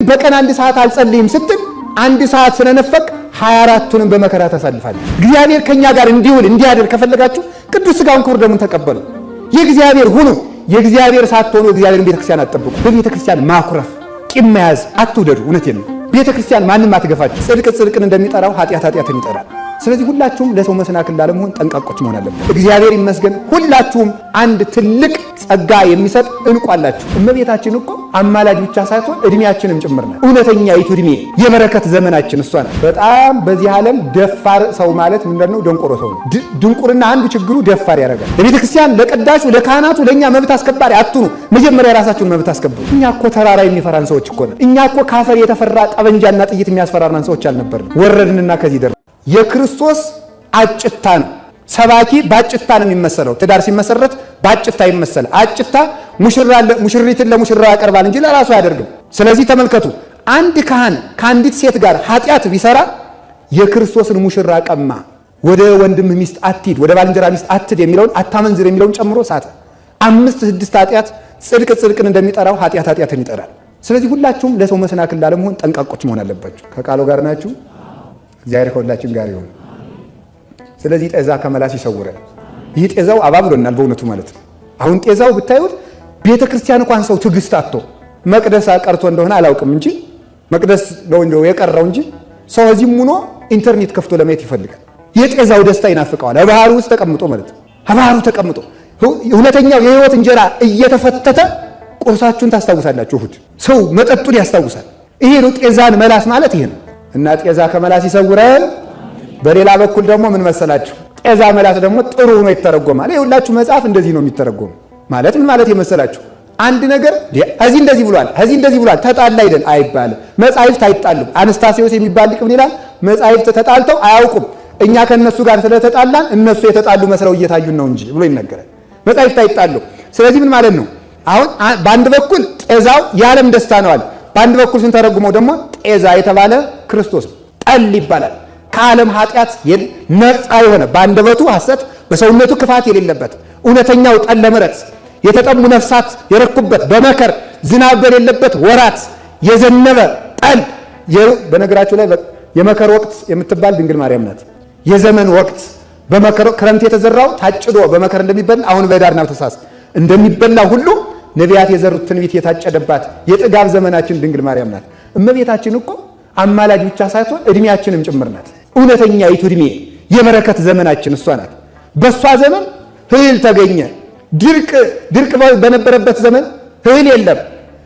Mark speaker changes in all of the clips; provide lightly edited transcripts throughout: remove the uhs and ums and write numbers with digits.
Speaker 1: በቀን አንድ ሰዓት አልጸልይም ስትል አንድ ሰዓት ስለነፈቅ 24ቱንም በመከራ ታሳልፋለህ። እግዚአብሔር ከኛ ጋር እንዲውል እንዲያደር ከፈለጋችሁ ቅዱስ ሥጋውን ክቡር ደሙን ተቀበሉ። የእግዚአብሔር ሁኑ። የእግዚአብሔር ሳትሆኑ እግዚአብሔርን ቤተክርስቲያን አትጠብቁ። በቤተክርስቲያን ማኩረፍ፣ ቂም መያዝ አትውደዱ። እውነቴን ነው። ቤተክርስቲያን ማንንም አትገፋችሁ። ጽድቅ ጽድቅን እንደሚጠራው ኃጢአት ኃጢአትን ይጠራል። ስለዚህ ሁላችሁም ለሰው መሰናክል ላለመሆን ጠንቃቆች መሆን አለበት። እግዚአብሔር ይመስገን ሁላችሁም አንድ ትልቅ ጸጋ የሚሰጥ እንቁ አላችሁ። እመቤታችን እኮ አማላጅ ብቻ ሳይሆን እድሜያችንም ጭምር ናት። እውነተኛይቱ እድሜ የበረከት ዘመናችን እሷ ናት። በጣም በዚህ ዓለም ደፋር ሰው ማለት ምንድነው? ደንቆሮ ሰው ነው። ድንቁርና አንዱ ችግሩ ደፋር ያደርጋል። ለቤተክርስቲያን፣ ለቀዳሹ፣ ለካህናቱ፣ ለኛ መብት አስከባሪ አትኑ። መጀመሪያ ራሳችሁን መብት አስከብሩ። እኛ እኮ ተራራ የሚፈራን ሰዎች እኮ ነን። እኛ እኮ ካፈር የተፈራ ጠበንጃና ጥይት የሚያስፈራራን ሰዎች አልነበርንም። ወረድንና ከዚህ ደረስን። የክርስቶስ አጭታ ነው። ሰባኪ ባጭታ ነው የሚመሰለው። ትዳር ሲመሰረት ባጭታ ይመሰላል። አጭታ ሙሽሪትን ለሙሽራ ያቀርባል እንጂ ለራሱ አያደርግም። ስለዚህ ተመልከቱ፣ አንድ ካህን ከአንዲት ሴት ጋር ኃጢአት ቢሰራ የክርስቶስን ሙሽራ ቀማ። ወደ ወንድም ሚስት አትሂድ፣ ወደ ባልንጀራ ሚስት አትሂድ የሚለውን አታመንዝር የሚለውን ጨምሮ ሳተ። 5-6 ኃጢአት ጽድቅ ጽድቅን እንደሚጠራው ኃጢአት ኃጢአትን ይጠራል። ስለዚህ ሁላችሁም ለሰው መሰናክል ላለመሆን ጠንቃቆች መሆን አለባችሁ። ከቃሉ ጋር ናችሁ። እግዚአብሔር ከሁላችን ጋር ይሁን። ስለዚህ ጤዛ ከመላስ ይሰውረን። ይህ ጤዛው አባብሎናል በእውነቱ ማለት ነው። አሁን ጤዛው ብታዩት ቤተክርስቲያን እንኳን ሰው ትዕግስት አጥቶ መቅደስ ቀርቶ እንደሆነ አላውቅም እንጂ መቅደስ ነው እንደው የቀረው እንጂ ሰው እዚህም ሆኖ ኢንተርኔት ከፍቶ ለማየት ይፈልጋል። የጤዛው ደስታ ይናፍቀዋል። ባህሩ ውስጥ ተቀምጦ ማለት ነው። ባህሩ ተቀምጦ እውነተኛው የህይወት እንጀራ እየተፈተተ ቁርሳችሁን ታስታውሳላችሁ። እሑድ ሰው መጠጡን ያስታውሳል። ይሄ ነው ጤዛን መላስ ማለት ይሄ ነው። እና ጤዛ ከመላስ ይሰውረን። በሌላ በኩል ደግሞ ምን መሰላችሁ? ጤዛ መላስ ደግሞ ጥሩ ሆኖ ይተረጎማል። ይሄ ሁላችሁ መጽሐፍ እንደዚህ ነው የሚተረጎም። ማለት ምን ማለት የመሰላችሁ? አንድ ነገር እዚህ እንደዚህ ብሏል፣ እዚህ እንደዚህ ብሏል፣ ተጣላ አይደል አይባልም። መጻሕፍት አይጣሉም። አነስታሲዮስ የሚባል ሊቅ ምን ይላል? መጻሕፍት ተጣልተው አያውቁም፣ እኛ ከነሱ ጋር ስለተጣላን እነሱ የተጣሉ መስለው እየታዩን ነው እንጂ ብሎ ይነገራል። መጻሕፍት አይጣሉም። ስለዚህ ምን ማለት ነው? አሁን በአንድ በኩል ጤዛው የዓለም ደስታ ነዋል። በአንድ በኩል ስንተረጉመው ደግሞ ጤዛ የተባለ ክርስቶስ ጠል ይባላል። ከዓለም ኃጢአት ነፃ የሆነ በአንደበቱ ሐሰት በሰውነቱ ክፋት የሌለበት እውነተኛው ጠል ለምሕረት የተጠሙ ነፍሳት የረኩበት በመከር ዝናብ በሌለበት ወራት የዘነበ ጠል። በነገራችሁ ላይ የመከር ወቅት የምትባል ድንግል ማርያም ናት። የዘመን ወቅት በመከር ክረምት የተዘራው ታጭዶ በመከር እንደሚበላ አሁን በዳርና በታኅሳስ እንደሚበላ ሁሉ ነቢያት የዘሩት ትንቢት የታጨደባት የጥጋብ ዘመናችን ድንግል ማርያም ናት። እመቤታችን እኮ አማላጅ ብቻ ሳይሆን እድሜያችንም ጭምር ናት። እውነተኛይቱ እድሜ የበረከት ዘመናችን እሷ ናት። በእሷ ዘመን እህል ተገኘ። ድርቅ በነበረበት ዘመን እህል የለም።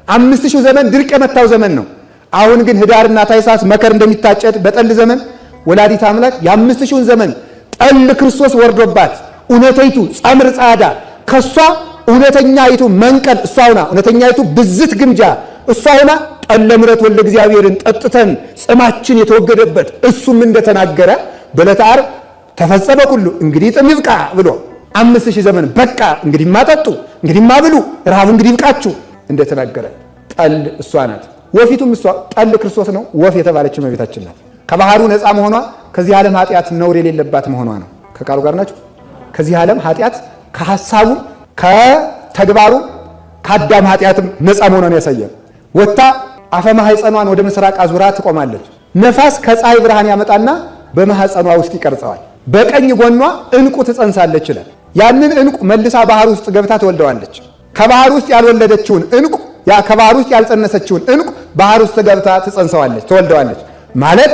Speaker 1: 5000 ዘመን ድርቅ የመታው ዘመን ነው። አሁን ግን ህዳርና ታኅሳስ መከር እንደሚታጨድ በጠል ዘመን ወላዲት አምላክ የ5000 ዘመን ጠል ክርስቶስ ወርዶባት እውነተይቱ ጸምር ጻዳ ከሷ እውነተኛይቱ መንቀል እሷ ሆና እውነተኛይቱ ብዝት ግምጃ እሷ ሆና ጠለ ምሕረት ወልደ እግዚአብሔርን ጠጥተን ጽማችን የተወገደበት እሱም እንደተናገረ በዕለተ ዓርብ ተፈጸመ ሁሉ እንግዲህ ጥም ይብቃ ብሎ 5000 ዘመን በቃ እንግዲህ ማጠጡ እንግዲህ ማብሉ ረሃቡ እንግዲህ ይብቃችሁ እንደተናገረ ጠል እሷ ናት። ወፊቱም እሷ ጠል ክርስቶስ ነው። ወፍ የተባለች እመቤታችን ናት። ከባህሩ ነፃ መሆኗ ከዚህ ዓለም ኃጢአት ነውር የሌለባት መሆኗ ነው። ከቃሉ ጋር ናችሁ። ከዚህ ዓለም ኃጢአት ከሐሳቡ ከተግባሩ ከአዳም ኃጢአትም ነፃ መሆኗን ያሳያል። ወታ አፈ ማህፀኗን ወደ ምስራቅ አዙራ ትቆማለች። ነፋስ ከፀሐይ ብርሃን ያመጣና በማህፀኗ ውስጥ ይቀርጸዋል። በቀኝ ጎኗ እንቁ ትጸንሳለች ይላል። ያንን እንቁ መልሳ ባህር ውስጥ ገብታ ትወልደዋለች። ከባህር ውስጥ ያልወለደችውን እንቁ ከባህር ውስጥ ያልጸነሰችውን እንቁ ባህር ውስጥ ገብታ ትወልደዋለች ማለት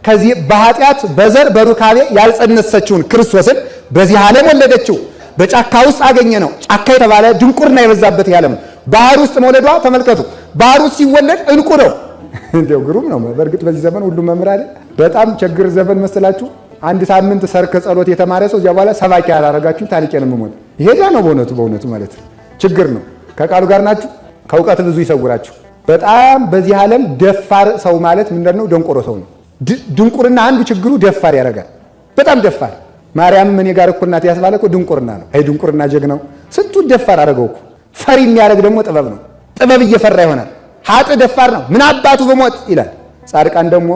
Speaker 1: ከዚህ በኃጢአት በዘር በሩካቤ ያልጸነሰችውን ክርስቶስን በዚህ ዓለም ወለደችው። በጫካ ውስጥ አገኘ ነው። ጫካ የተባለ ድንቁርና የበዛበት ያለም ባህር ውስጥ መውለዷ ተመልከቱ። ባህር ውስጥ ሲወለድ እንቁ ነው። እንደው ግሩም ነው። በእርግጥ በዚህ ዘመን ሁሉ መምህር አይደል? በጣም ችግር ዘመን መስላችሁ። አንድ ሳምንት ሰርክ ጸሎት የተማረ ሰው እዚያ በኋላ ሰባኪ ያላረጋችሁ ታሪኬ ነው የምሞት። ይሄዳ ነው በእውነቱ ማለት ችግር ነው። ከቃሉ ጋር ናችሁ። ከእውቀት ብዙ ይሰውራችሁ። በጣም በዚህ ዓለም ደፋር ሰው ማለት ምንድነው? ደንቆሮ ሰው ነው። ድንቁርና አንዱ ችግሩ ደፋር ያደርጋል። በጣም ደፋር ማርያም እኔ ጋር እኩል ናት ያስባለ እኮ ድንቁርና ነው። አይ ድንቁርና ጀግናው ስንቱን ደፋር አደረገው እኮ። ፈሪ የሚያደርግ ደግሞ ጥበብ ነው። ጥበብ እየፈራ ይሆናል። ሀጥ ደፋር ነው። ምን አባቱ በሞት ይላል። ጻድቃን ደግሞ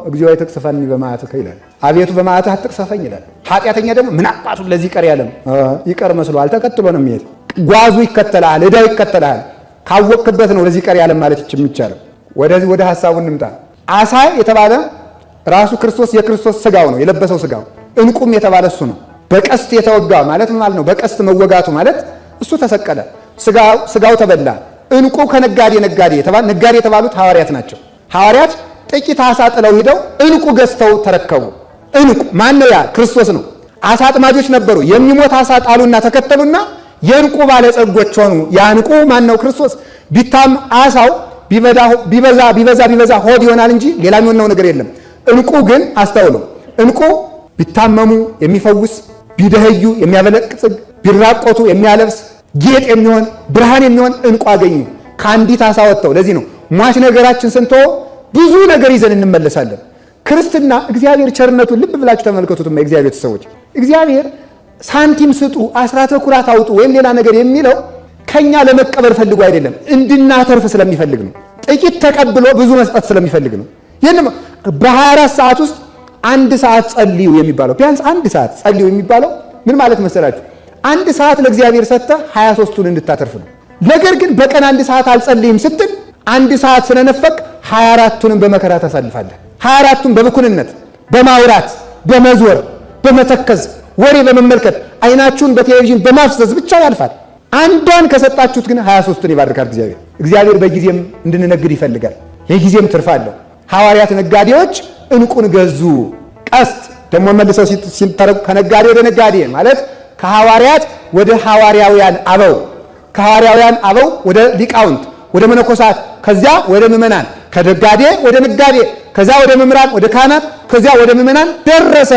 Speaker 1: እግዚኦ ይትቅሰፈኒ በመዓትከ ይላል። አቤቱ በመዓትህ አትቅሰፈኝ ይላል። ኃጢአተኛ ደግሞ ምን አባቱ ለዚህ ቀር ያለም ይቀር መስሏል። ተከትሎ ነው የሚሄድ። ጓዙ ይከተላል፣ እዳው ይከተላል። ካወቅበት ነው ለዚህ ቀር ያለም ማለት የሚቻለው። ወደዚህ ወደ ሐሳቡ እንምጣ። ዓሣ የተባለ ራሱ ክርስቶስ የክርስቶስ ሥጋው ነው፣ የለበሰው ሥጋው። ዕንቁም የተባለ እሱ ነው። በቀስት የተወጋ ማለት ምን ማለት ነው? በቀስት መወጋቱ ማለት እሱ ተሰቀለ፣ ሥጋው ተበላ። ዕንቁ ከነጋዴ ነጋዴ የተባሉት ሐዋርያት ናቸው። ሐዋርያት ጥቂት ዓሣ ጥለው ሂደው ዕንቁ ገዝተው ተረከቡ። ዕንቁ ማን ነው? ያ ክርስቶስ ነው። ዓሣ አጥማጆች ነበሩ። የሚሞት ዓሣ ጣሉና ተከተሉና የዕንቁ ባለጸጎች ሆኑ። ያ ዕንቁ ማን ነው? ክርስቶስ። ቢታም ዓሣው ቢበዛ ሆድ ይሆናል እንጂ ሌላ የሚሆነው ነገር የለም። ዕንቁ ግን አስተውሉ፣ ዕንቁ ቢታመሙ የሚፈውስ፣ ቢደህዩ የሚያበለጽግ፣ ቢራቆቱ የሚያለብስ፣ ጌጥ የሚሆን ብርሃን የሚሆን ዕንቁ አገኙ ከአንዲት ዓሣ ወጥተው። ለዚህ ነው ሟች ነገራችን ስንተወው ብዙ ነገር ይዘን እንመለሳለን። ክርስትና እግዚአብሔር ቸርነቱን ልብ ብላችሁ ተመልከቱትማ። የእግዚአብሔር ሰዎች እግዚአብሔር ሳንቲም ስጡ፣ አስራተ ኩራት አውጡ ወይም ሌላ ነገር የሚለው ከኛ ለመቀበል ፈልጎ አይደለም፣ እንድናተርፍ ስለሚፈልግ ነው። ጥቂት ተቀብሎ ብዙ መስጠት ስለሚፈልግ ነው። ይህንም በ24 ሰዓት ውስጥ 1 ሰዓት ጸልዩ የሚባለው ቢያንስ 1 ሰዓት ጸልዩ የሚባለው ምን ማለት መሰላችሁ? 1 ሰዓት ለእግዚአብሔር ሰጥተህ 23ቱን እንድታተርፍ ነው። ነገር ግን በቀን 1 ሰዓት አልጸልይም ስትል 1 ሰዓት ስለነፈቅ 24ቱንም በመከራ ታሳልፋለህ። 24ቱን በብኩንነት፣ በማውራት፣ በመዞር፣ በመተከዝ፣ ወሬ በመመልከት፣ አይናችሁን በቴሌቪዥን በማፍሰስ ብቻ ያልፋል። አንዷን ከሰጣችሁት ግን 23ቱን ይባርካል እግዚአብሔር። እግዚአብሔር በጊዜም እንድንነግድ ይፈልጋል። የጊዜም ትርፍ አለው። ሐዋርያት ነጋዴዎች ዕንቁን ገዙ። ቀስት ደግሞ መልሰው ሲተረጉ ከነጋዴ ወደ ነጋዴ ማለት ከሐዋርያት ወደ ሐዋርያውያን አበው፣ ከሐዋርያውያን አበው ወደ ሊቃውንት፣ ወደ መነኮሳት፣ ከዚያ ወደ ምዕመናን፣ ከነጋዴ ወደ ነጋዴ፣ ከዚያ ወደ መምህራን፣ ወደ ካህናት፣ ከዚያ ወደ ምዕመናን ደረሰ።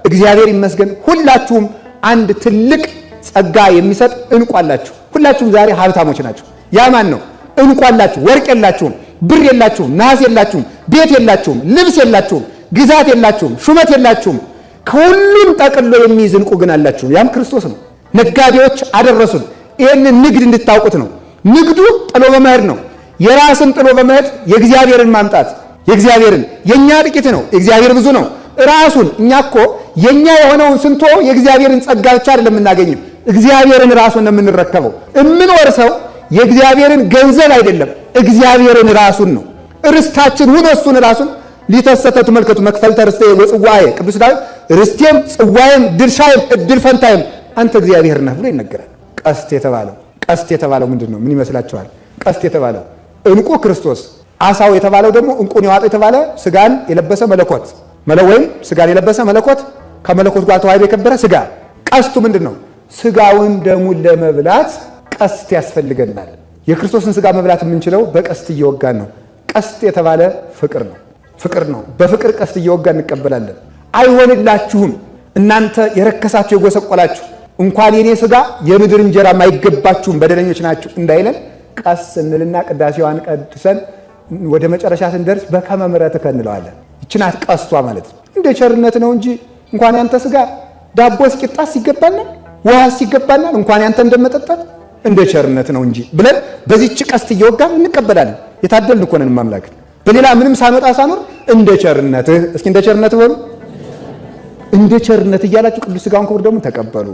Speaker 1: እግዚአብሔር ይመስገን። ሁላችሁም አንድ ትልቅ ጸጋ የሚሰጥ ዕንቁ አላችሁ። ሁላችሁም ዛሬ ሀብታሞች ናችሁ። ያ ማን ነው? ዕንቁ አላችሁ። ወርቅ የላችሁም፣ ብር የላችሁም፣ ነሐስ የላችሁም፣ ቤት የላችሁም፣ ልብስ የላችሁም፣ ግዛት የላችሁም፣ ሹመት የላችሁም። ከሁሉም ጠቅሎ የሚይዝ ዕንቁ ግን አላችሁ። ያም ክርስቶስ ነው። ነጋዴዎች አደረሱን። ይህንን ንግድ እንድታውቁት ነው። ንግዱ ጥሎ በመሄድ ነው። የራስን ጥሎ በመሄድ የእግዚአብሔርን ማምጣት። የእግዚአብሔርን የእኛ ጥቂት ነው፣ የእግዚአብሔር ብዙ ነው። ራሱን እኛ እኮ የእኛ የሆነውን ስንቶ የእግዚአብሔርን ጸጋ ብቻ አይደለም የምናገኘው፣ እግዚአብሔርን ራሱን ነው የምንረከበው። የምንወርሰው የእግዚአብሔርን ገንዘብ አይደለም፣ እግዚአብሔርን ራሱን ነው። ርስታችን ሁኖ እሱን ራሱን ሊተሰተ ተመልከቱ። መክፈልተ ርስቴ ወጽዋዬ፣ ቅዱስ ዳዊት ርስቴም ጽዋዬም ድርሻዬም እድል ፈንታዬም አንተ እግዚአብሔር ነህ ብሎ ይነገራል። ቀስት የተባለው ምንድን ነው? ምን ይመስላችኋል? ቀስት የተባለው ዕንቁ ክርስቶስ፣ ዓሣው የተባለው ደግሞ ዕንቁን የዋጠው የተባለ ስጋን የለበሰ መለኮት ወይም ስጋን የለበሰ መለኮት ከመለኮት ጋር ተዋህዶ የከበረ ስጋ። ቀስቱ ምንድን ነው? ስጋውን ደሙን ለመብላት ቀስት ያስፈልገናል። የክርስቶስን ስጋ መብላት የምንችለው በቀስት እየወጋን ነው። ቀስት የተባለ ፍቅር ነው። በፍቅር ቀስት እየወጋን እንቀበላለን። አይሆንላችሁም እናንተ የረከሳችሁ የጎሰቆላችሁ፣ እንኳን የኔ ስጋ የምድር እንጀራም አይገባችሁም በደለኞች ናችሁ እንዳይለን ቀስ እንልና ቅዳሴዋን ቀድሰን ወደ መጨረሻ ስንደርስ በከመ ምሕረትከ እንለዋለን። ይችናት ቀስቷ ማለት ነው። እንደ ቸርነት ነው እንጂ እንኳን ያንተ ስጋ ዳቦስ ቂጣስ ይገባናል፣ ውሃስ ይገባናል፣ እንኳን ያንተ እንደመጠጣት እንደ ቸርነት ነው እንጂ ብለን በዚህች ቀስት እየወጋን እንቀበላለን። የታደልን እኮ ነን ማምላክ። በሌላ ምንም ሳንወጣ ሳኖር እንደ ቸርነትህ፣ እስኪ እንደ ቸርነትህ በሉ። እንደ ቸርነት እያላችሁ ቅዱስ ሥጋውን ክቡር ደግሞ ተቀበሉ።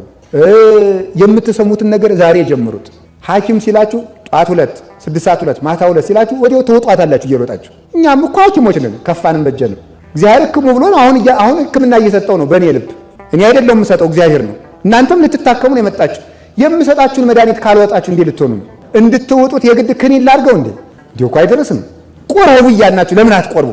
Speaker 1: የምትሰሙትን ነገር ዛሬ ጀምሩት። ሐኪም ሲላችሁ ጠዋት 2 6 ሰዓት 2 ማታ 2 ሲላችሁ ወዲያው ተወጧታላችሁ እየሮጣችሁ። እኛም እኮ ሐኪሞች ነን፣ ከፋንም በጀንም። እግዚአብሔር ሕክሙ ብሎን አሁን ሕክምና እየሰጠው ነው በእኔ ልብ። እኔ አይደለም የምሰጠው እግዚአብሔር ነው። እናንተም ልትታከሙ ነው የመጣችሁ። የምሰጣችሁን መድኃኒት ካልወጣችሁ እንዴ ልትሆኑ ነው? እንድትወጡት የግድ ክኒን ላድርገው እንዴ? እንዲሁ እኮ አይደርስም። ቁረቡ እያልናችሁ ለምን አትቆርቡ?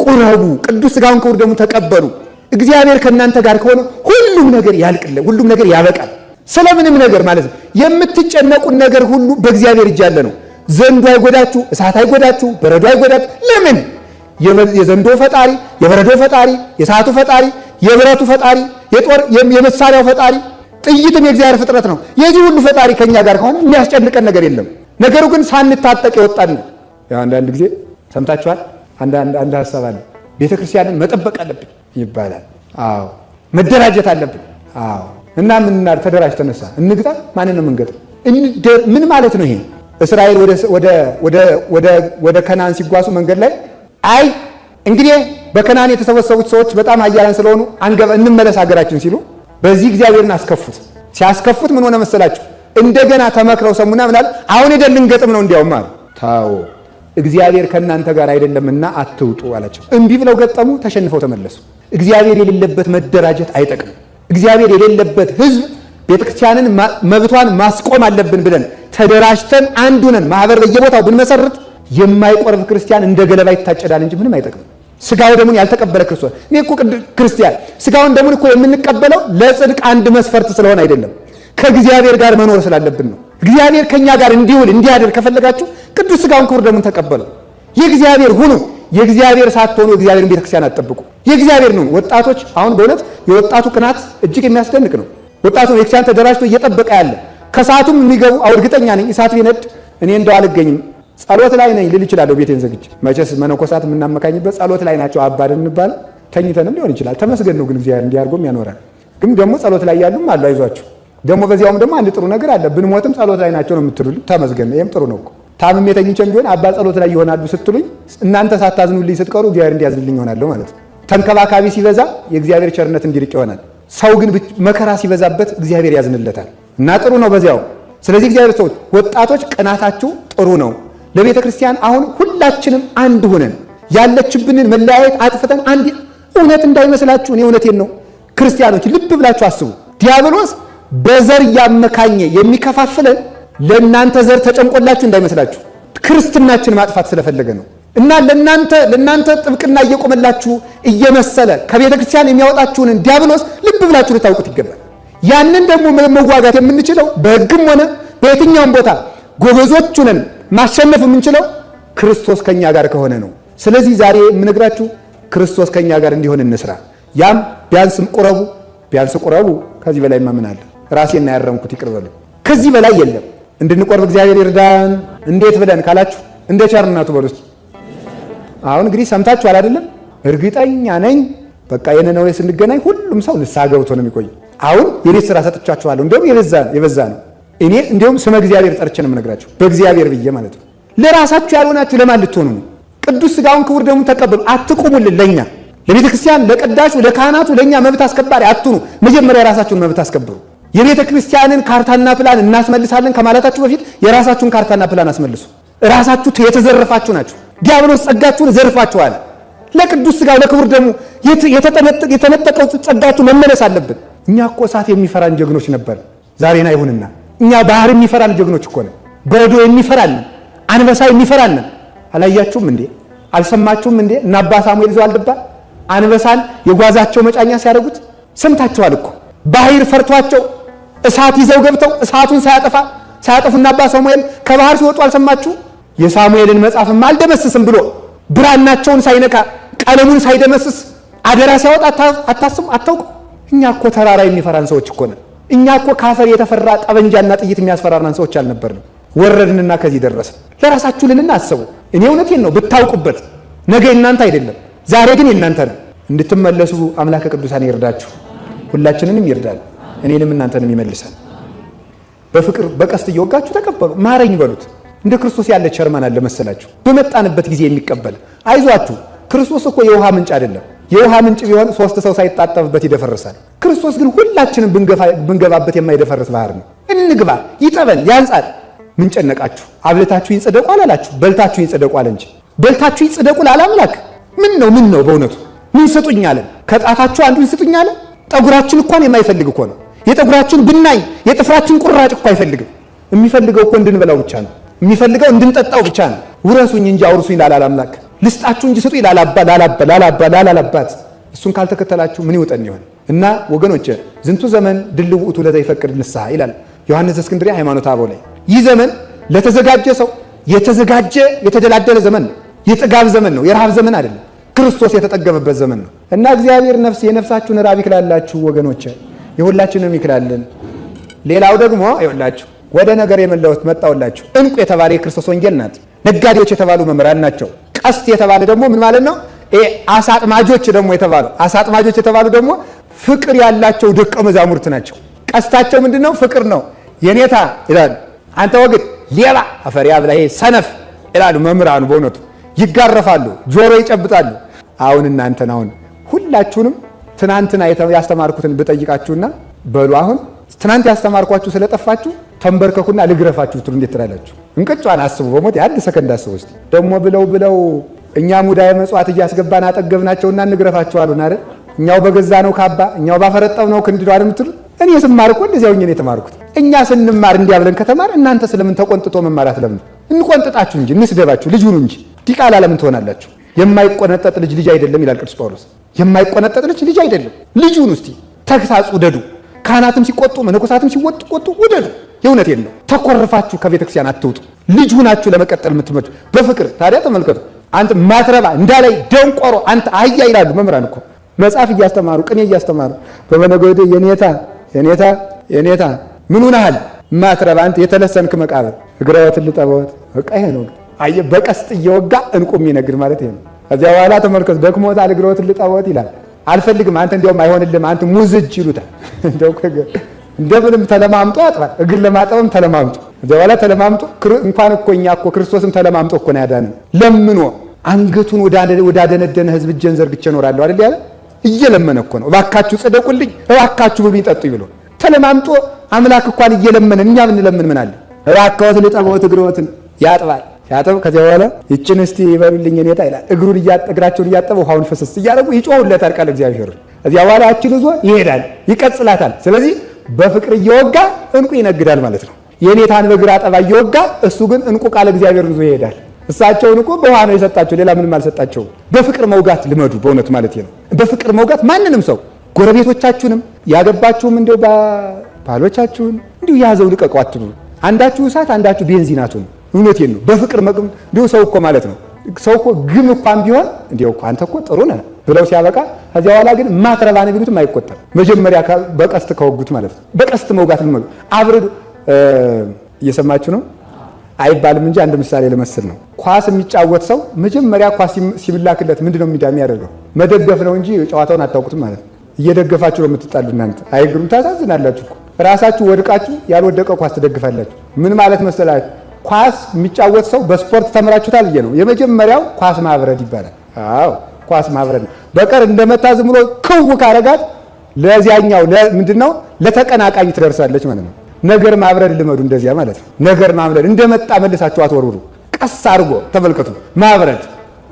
Speaker 1: ቁረቡ፣ ቅዱስ ሥጋውን ክቡር ደግሞ ተቀበሉ። እግዚአብሔር ከእናንተ ጋር ከሆነ ሁሉም ነገር ያልቅልን፣ ሁሉም ነገር ያበቃል። ስለምንም ነገር ማለት ነው የምትጨነቁን ነገር ሁሉ በእግዚአብሔር እጅ ያለ ነው። ዘንዶ አይጎዳችሁ፣ እሳት አይጎዳችሁ፣ በረዶ አይጎዳችሁ። ለምን? የዘንዶ ፈጣሪ፣ የበረዶ ፈጣሪ፣ የእሳቱ ፈጣሪ፣ የብረቱ ፈጣሪ፣ የመሳሪያው ፈጣሪ፣ ጥይትም የእግዚአብሔር ፍጥረት ነው። የዚህ ሁሉ ፈጣሪ ከኛ ጋር ከሆነ የሚያስጨንቀን ነገር የለም። ነገሩ ግን ሳንታጠቅ የወጣን ነው። አንዳንድ ጊዜ ሰምታችኋል። አንድ ሀሳብ አለ። ቤተ ክርስቲያንን መጠበቅ አለብን ይባላል። አዎ መደራጀት አለብን። አዎ እና ምን ተደራጅ ተነሳ እንግጣ። ማንን ነው የምንገጥም? ምን ማለት ነው ይሄ? እስራኤል ወደ ከናን ሲጓዙ መንገድ ላይ አይ እንግዲህ በከናን የተሰበሰቡት ሰዎች በጣም ኃያላን ስለሆኑ እንመለስ ሀገራችን ሲሉ በዚህ እግዚአብሔርን አስከፉት። ሲያስከፉት ምን ሆነ መሰላችሁ? እንደገና ተመክረው ሰሙና ምናል አሁን ሄደን ልንገጥም ነው እንዲያውም አሉ። ታው እግዚአብሔር ከእናንተ ጋር አይደለምና አትውጡ አላቸው። እምቢ ብለው ገጠሙ፣ ተሸንፈው ተመለሱ። እግዚአብሔር የሌለበት መደራጀት አይጠቅም። እግዚአብሔር የሌለበት ሕዝብ ቤተክርስቲያንን መብቷን ማስቆም አለብን ብለን ተደራጅተን አንድ ሆነን ማህበር በየቦታው ብንመሰርት የማይቆርብ ክርስቲያን እንደ ገለባ ይታጨዳል እንጂ ምንም አይጠቅም። ስጋው ደሙን ያልተቀበለ ክርስቶስ እኔ እኮ ክርስቲያን ስጋውን ደሙን እኮ የምንቀበለው ለጽድቅ አንድ መስፈርት ስለሆነ አይደለም፣ ከእግዚአብሔር ጋር መኖር ስላለብን ነው። እግዚአብሔር ከኛ ጋር እንዲውል እንዲያደር ከፈለጋችሁ ቅዱስ ስጋውን ክቡር ደሙን ተቀበሉ። የእግዚአብሔር ሁኑ። የእግዚአብሔር ሳትሆኑ የእግዚአብሔርን ቤተክርስቲያን አትጠብቁ። የእግዚአብሔር ነው። ወጣቶች አሁን በእውነት የወጣቱ ቅናት እጅግ የሚያስደንቅ ነው። ወጣቱ ቤተክርስቲያን ተደራጅቶ እየጠበቀ ያለ ከሰዓቱም የሚገቡ እርግጠኛ ነኝ እሳት ቢነድ እኔ እንደው አልገኝም ጸሎት ላይ ነኝ ልል ይችላል። ቤቴን ዘግቼ መቼስ መነኮሳት የምናመካኝበት ጸሎት ላይ ናቸው አባደን እንባል ተኝተንም ሊሆን ይችላል። ተመስገን ነው ግን እግዚአብሔር እንዲያርጎም ያኖራል። ግን ደግሞ ጸሎት ላይ ያሉም አሉ፣ አይዟችሁ። ደግሞ በዚያውም ደግሞ አንድ ጥሩ ነገር አለ። ብንሞትም ጸሎት ላይ ናቸው ነው የምትሉኝ፣ ተመስገን ነው። ይሄም ጥሩ ነው እኮ ታምሜ ተኝቼም ቢሆን አባ ጸሎት ላይ ይሆናሉ ስትሉኝ እናንተ ሳታዝኑልኝ ስትቀሩ እግዚአብሔር እንዲያዝንልኝ ይሆናል ማለት ነው። ተንከባካቢ ሲበዛ የእግዚአብሔር ቸርነት እንዲርቅ ይሆናል። ሰው ግን መከራ ሲበዛበት እግዚአብሔር ያዝንለታል እና ጥሩ ነው በዚያው። ስለዚህ እግዚአብሔር ሰዎች ወጣቶች ቅናታችሁ ጥሩ ነው። ለቤተ ክርስቲያን አሁን ሁላችንም አንድ ሆነን ያለችብንን መለያየት አጥፍተን አንድ እውነት እንዳይመስላችሁ፣ እኔ እውነቴን ነው። ክርስቲያኖች ልብ ብላችሁ አስቡ። ዲያብሎስ በዘር እያመካኘ የሚከፋፍለን ለእናንተ ዘር ተጨንቆላችሁ እንዳይመስላችሁ፣ ክርስትናችን ማጥፋት ስለፈለገ ነው። እና ለእናንተ ጥብቅና እየቆመላችሁ እየመሰለ ከቤተ ክርስቲያን የሚያወጣችሁንን ዲያብሎስ ልብ ብላችሁ ልታውቁት ይገባል። ያንን ደግሞ መዋጋት የምንችለው በሕግም ሆነ በየትኛውም ቦታ ጎበዞች ሆነን ማሸነፍ የምንችለው ክርስቶስ ከኛ ጋር ከሆነ ነው። ስለዚህ ዛሬ የምነግራችሁ ክርስቶስ ከኛ ጋር እንዲሆን እንስራ። ያም ቢያንስ ቁረቡ። ከዚህ በላይ ምን አለ? ራሴና ያረምኩት ይቅር በሉ። ከዚህ በላይ የለም። እንድንቆርብ እግዚአብሔር ይርዳን። እንዴት ብለን ካላችሁ እንደ ቸርነቱ በሉት። አሁን እንግዲህ ሰምታችኋል አይደለም? እርግጠኛ ነኝ በቃ የነነዌ ስንገናኝ ሁሉም ሰው ንስሐ ገብቶ ነው የሚቆይ። አሁን የቤት ስራ ሰጥቻችኋለሁ። እንደውም የበዛ ነው። እኔ እንደውም ስመ እግዚአብሔር ጠርቼ ነው የምነግራችሁ፣ በእግዚአብሔር ብዬ ማለት ነው። ለራሳችሁ ያልሆናችሁ ለማን ልትሆኑ ነው? ቅዱስ ስጋውን ክቡር ደሙን ተቀበሉ። አትቁሙልን። ለኛ ለቤተ ክርስቲያን፣ ለቀዳሹ፣ ለካህናቱ፣ ለኛ መብት አስከባሪ አትኑ። መጀመሪያ የራሳችሁን መብት አስከብሩ። የቤተ ክርስቲያንን ካርታና ፕላን እናስመልሳለን ከማለታችሁ በፊት የራሳችሁን ካርታና ፕላን አስመልሱ። ራሳችሁ የተዘረፋችሁ ናችሁ። ዲያብሎስ ጸጋችሁን ዘርፋችኋል። ለቅዱስ ስጋው ለክቡር ደሙ የተነጠቀው ጸጋችሁ መመለስ አለብን። እኛ እኮ እሳት የሚፈራን ጀግኖች ነበር። ዛሬን አይሁንና እኛ ባህር የሚፈራን ጀግኖች እኮ ነን። በረዶ የሚፈራን፣ አንበሳ የሚፈራን። አላያችሁም እንዴ? አልሰማችሁም እንዴ? እና አባ ሳሙኤል ዘዋልድባ አንበሳን የጓዛቸው መጫኛ ሲያደርጉት ሰምታችኋል እኮ። ባህር ፈርቷቸው እሳት ይዘው ገብተው እሳቱን ሳያጠፉና አባ ሳሙኤል ከባህር ሲወጡ አልሰማችሁ? የሳሙኤልን መጽሐፍም አልደመስስም ብሎ ብራናቸውን ሳይነካ ቀለሙን ሳይደመስስ አደራ ሲያወጣ አታውቁ? እኛ እኮ ተራራ የሚፈራን ሰዎች እኮ ነን። እኛ እኮ ካፈር የተፈራ ጠበንጃና ጥይት የሚያስፈራራን ሰዎች አልነበርንም። ወረድንና ከዚህ ደረስን። ለራሳችሁ ልልና አስቡ። እኔ እውነቴን ነው ብታውቁበት። ነገ እናንተ አይደለም፣ ዛሬ ግን የእናንተ ነው። እንድትመለሱ አምላከ ቅዱሳን ይርዳችሁ፣ ሁላችንንም ይርዳል፣ እኔንም እናንተንም ይመልሳል። በፍቅር በቀስት እየወጋችሁ ተቀበሉ፣ ማረኝ በሉት። እንደ ክርስቶስ ያለ ቸርማን አለ መሰላችሁ? በመጣንበት ጊዜ የሚቀበል አይዟችሁ። ክርስቶስ እኮ የውሃ ምንጭ አይደለም። የውሃ ምንጭ ቢሆን 3 ሰው ሳይጣጠብበት ይደፈርሳል። ክርስቶስ ግን ሁላችንም ብንገባበት የማይደፈርስ ባህር ነው። እንግባ፣ ይጠበን፣ ያንጻል። ምን ጨነቃችሁ? አብልታችሁ ይጽደቁ አላላችሁ፣ በልታችሁ ይጽደቁ አለ እንጂ። በልታችሁ ይጽደቁ ላላምላክ ምን ነው በእውነቱ ምን ስጡኝ አለ? ከጣታችሁ አንዱን ስጡኝ አለ? ጠጉራችን እንኳን የማይፈልግ እኮ ነው። የጠጉራችን ብናኝ የጥፍራችን ቁራጭ እኮ አይፈልግም። የሚፈልገው እኮ እንድንበላው ብቻ ነው። የሚፈልገው እንድንጠጣው ብቻ ነው። ውረሱኝ እንጂ አውርሱኝ ላላል አምላክ፣ ልስጣችሁ እንጂ ስጡኝ ላላባት። እሱን ካልተከተላችሁ ምን ይውጠን ይሆን? እና ወገኖቼ ዝንቱ ዘመን ድልው ውእቱ ለዘይፈቅድ ንስሐ ይላል ዮሐንስ እስክንድርያ ሃይማኖተ አበው ላይ። ይህ ዘመን ለተዘጋጀ ሰው የተዘጋጀ የተደላደለ ዘመን ነው። የጥጋብ ዘመን ነው፣ የረሃብ ዘመን አይደለም። ክርስቶስ የተጠገበበት ዘመን ነው። እና እግዚአብሔር የነፍሳችሁን ራብ ይክላላችሁ ወገኖቼ፣ የሁላችንም ይክላልን። ሌላው ደግሞ ይኸውላችሁ ወደ ነገር የመለወት መጣውላችሁ። እንቁ የተባለ የክርስቶስ ወንጌል ናት። ነጋዴዎች የተባሉ መምህራን ናቸው። ቀስት የተባለ ደግሞ ምን ማለት ነው? አሳጥማጆች የተባሉ ደግሞ ፍቅር ያላቸው ደቀ መዛሙርት ናቸው። ቀስታቸው ምንድነው? ፍቅር ነው። የኔታ ይላሉ። አንተ ወግድ ሌባ አፈሪያ ብላ ሰነፍ ይላሉ መምህራኑ። በእውነቱ ይጋረፋሉ፣ ጆሮ ይጨብጣሉ። እናንተን ሁላችሁንም ትናንትና ያስተማርኩትን ብጠይቃችሁና በሉ አሁን ትናንት ያስተማርኳችሁ ስለጠፋችሁ ተንበርከኩና ልግረፋችሁ ብትሉ እንዴት ትላላችሁ? እንቅጯን አስቡ። በሞት የአንድ ሰከንድ አስቡ እስቲ። ደግሞ ብለው እኛ ሙዳየ መጽዋት እያስገባን አጠገብናቸውና እንግረፋቸው አሉን አይደል? እኛው በገዛ ነው ካባ እኛው ባፈረጠው ነው ክንድ ነው የምትሉ። እኔ ስማር እኮ እንደዚያው ነው የተማርኩት። እኛ ስንማር እንዲያ ብለን ከተማር እናንተ ስለምን ተቆንጥጦ መማራት ለምን? እንቆንጥጣችሁ እንጂ እንስደባችሁ ልጅ ሁኑ እንጂ ዲቃላ ለምን ትሆናላችሁ? የማይቆነጠጥ ልጅ አይደለም ይላል ቅዱስ ጳውሎስ። የማይቆነጠጥ ልጅ አይደለም። ልጅ ሁኑ እስቲ። ተግሳጽ ውደዱ። ካህናትም ሲቆጡ መነኮሳትም ሲቆጡ ውደዱ። የእውነቴን ነው። ተኮርፋችሁ ከቤተ ክርስቲያን አትውጡ። ልጅ ሁናችሁ ለመቀጠል የምትመጡ በፍቅር ታዲያ ተመልከቱ። አንተ ማትረባ እንዳላይ ደንቆሮ አንተ አህያ ይላሉ መምህራን እኮ መጽሐፍ እያስተማሩ ቅኔ እያስተማሩ በመነገዴ የኔታ ምን ሆነሃል? ማትረባ አንተ የተለሰንክ መቃብር እግረወትን ልጠበወት በቃ ይሄ ነው። አየህ በቀስት እየወጋ እንቁ የሚነግድ ማለት ይሄ ነው። ከዚያ በኋላ ተመልከቱ ደክሞታል እግረወትን ልጠበወት ይላል። አልፈልግም አንተ እንዲያውም አይሆንልህም አንተ ሙዝጅ ይሉታል። እንደምንም ተለማምጦ አጥራል። እግር ለማጠብም ተለማምጦ ከዚያ በኋላ ተለማምጦ እንኳን እኮ እኛ እኮ ክርስቶስም ተለማምጦ እኮ ነው ያዳነን። ለምኖ አንገቱን ወዳደነደነ ሕዝብ እጄን ዘርግቼ እኖራለሁ አይደል ያለ እየለመነ እኮ ነው። እባካችሁ ጽደቁልኝ፣ እባካችሁ ብሉኝ ጠጡኝ ብሎ ተለማምጦ አምላክ እንኳን እየለመነ እኛ ብንለምን ምን አለ? እባክዎት ልጠበዎት እግሮትን ያጥባል። ሲያጥብ ከዚያ በኋላ ይችን እስቲ ይበሉልኝ እኔታ ይላል። እግራቸውን እያጠበ ውሃውን ፈሰስ እያደረጉ ይጮሁለታል ቃል እግዚአብሔር። ከዚያ በኋላ ያችን ይዞ ይሄዳል፣ ይቀጽላታል። ስለዚህ በፍቅር እየወጋ እንቁ ይነግዳል ማለት ነው። የኔታን በግራ አጠባ እየወጋ እሱ ግን እንቁ ቃል እግዚአብሔር ይዞ ይሄዳል። እሳቸውን እኮ በውሃ ነው የሰጣቸው፣ ሌላ ምንም አልሰጣቸውም። በፍቅር መውጋት ልመዱ። በእውነት ማለት ነው። በፍቅር መውጋት ማንንም ሰው ጎረቤቶቻችሁንም ያገባችሁም እንደው ባሎቻችሁን እንዲሁ ያዘው ልቀቁ አትሉ። አንዳችሁ እሳት አንዳችሁ ቤንዚን አትሁኑ። እውነቴን ነው። በፍቅር መቅም እንዲሁ ሰው እኮ ማለት ነው። ሰው እኮ ግም እንኳን ቢሆን እንዲሁ እኮ አንተ እኮ ጥሩ ነህ ብለው ሲያበቃ ከዚያ በኋላ ግን ማትረባ ነው ቢሉትም አይቆጠርም። መጀመሪያ በቀስት ከወጉት ማለት ነው። በቀስት መውጋት ልመዱ። አብረዱ እየሰማችሁ ነው አይባልም እንጂ አንድ ምሳሌ ለመስል ነው። ኳስ የሚጫወት ሰው መጀመሪያ ኳስ ሲምላክለት ምንድነው የሚያደርገው? መደገፍ ነው እንጂ ጨዋታውን አታውቁትም ማለት ነው። እየደገፋችሁ ነው የምትጣሉ እናንተ። አይግሩም። ታሳዝናላችሁ እኮ ራሳችሁ ወድቃችሁ ያልወደቀ ኳስ ትደግፋላችሁ። ምን ማለት መሰላችሁ? ኳስ የሚጫወት ሰው በስፖርት ተምራችሁታል ብዬ ነው። የመጀመሪያው ኳስ ማብረድ ይባላል። አዎ ኳስ ማብረድ ነው። በቀር እንደመታ ዝም ብሎ ክው ካረጋት ለዚያኛው ምንድነው ለተቀናቃኝ ትደርሳለች ማለት ነው። ነገር ማብረድ ልመዱ። እንደዚያ ማለት ነው። ነገር ማብረድ እንደመጣ መልሳችሁ አትወርውሩ። ቀስ አድርጎ ተመልከቱ። ማብረድ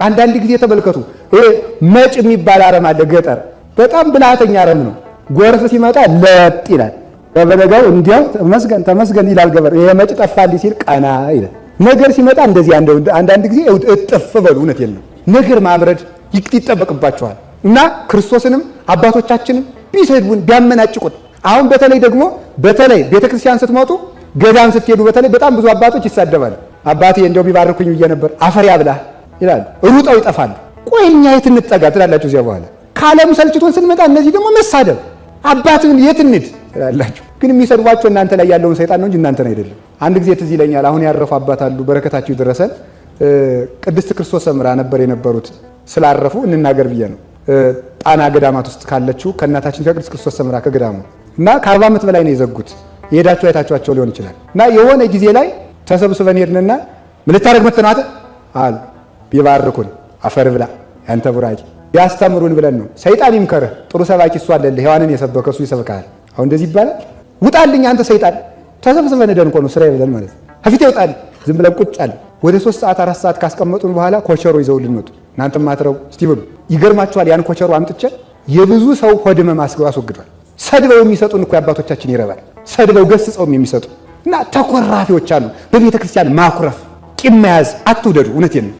Speaker 1: አንዳንድ ጊዜ ተመልከቱ። መጭ የሚባል አረም አለ ገጠር። በጣም ብልሃተኛ አረም ነው። ጎርፍ ሲመጣ ለጥ ይላል። በበለጋው እንዲያው ተመስገን ይላል ገበር። ይሄ መጭ ጠፋልኝ ሲል ቀና ይላል። ነገር ሲመጣ እንደዚህ አንዳንድ ጊዜ እጥፍ በሉ። እውነቴን ነው። ነገር ማብረድ ይጠበቅባችኋል። እና ክርስቶስንም አባቶቻችንም ቢሰድቡን ቢያመናጭቁን አሁን በተለይ ቤተክርስቲያን ስትመጡ ገዳም ስትሄዱ በተለይ በጣም ብዙ አባቶች ይሳደባሉ። አባቴ እንደው ቢባርኩኝ ብዬ ነበር አፈር ያብላ ይላሉ። ሩጠው ይጠፋሉ። ቆይ እኛ የት እንጠጋ ትላላችሁ። እዚያ በኋላ ካለም ሰልችቶን ስንመጣ እነዚህ ደግሞ መሳደብ አባትን የት እንሂድ ትላላችሁ። ግን የሚሰድቧቸው እናንተ ላይ ያለውን ሰይጣን ነው እንጂ እናንተን አይደለም። አንድ ጊዜ ትዝ ይለኛል። አሁን ያረፉ አባት አሉ፣ በረከታቸው ይደረሰን። ቅድስት ክርስቶስ ሰምራ ነበር የነበሩት። ስላረፉ እንናገር ብዬ ነው። ጣና ገዳማት ውስጥ ካለችው ከእናታችን ከቅድስት ክርስቶስ ሰምራ ከገዳሙ እና ከ40 ዓመት በላይ ነው የዘጉት። የሄዳችሁ አይታችኋቸው ሊሆን ይችላል። እና የሆነ ጊዜ ላይ ተሰብስበን ሄድንና ምን ልታደርግ መተናት አሉ። ቢባርኩን አፈር ብላ ያንተ ቡራቂ ቢያስተምሩን ብለን ነው። ሰይጣን ይምከርህ፣ ጥሩ ሰባኪ እሱ አለልህ። ሔዋንን የሰበከ እሱ ይሰብካል። አሁን እንደዚህ ይባላል። ውጣልኝ አንተ ሰይጣን። ተሰብስበን ሄደን እኮ ነው ስራ ይብለን ማለት ከፊቴ ይውጣል። ዝም ብለን ቁጭ አለ። ወደ 3 ሰዓት 4 ሰዓት ካስቀመጡን በኋላ ኮቸሮ ይዘውልን መጡ። እናንተም ማትረው እስቲ ብሉ። ይገርማችኋል። ያን ኮቸሮ አምጥቼ የብዙ ሰው ሆድ ህመም አስወግዷል። ሰድበው የሚሰጡን እኮ አባቶቻችን ይረባል። ሰድበው ገስጸውም የሚሰጡ እና ተኮራፊዎች አሉ። በቤተ ክርስቲያን ማኩረፍ፣ ቂም መያዝ አትውደዱ። እውነቴን ነው።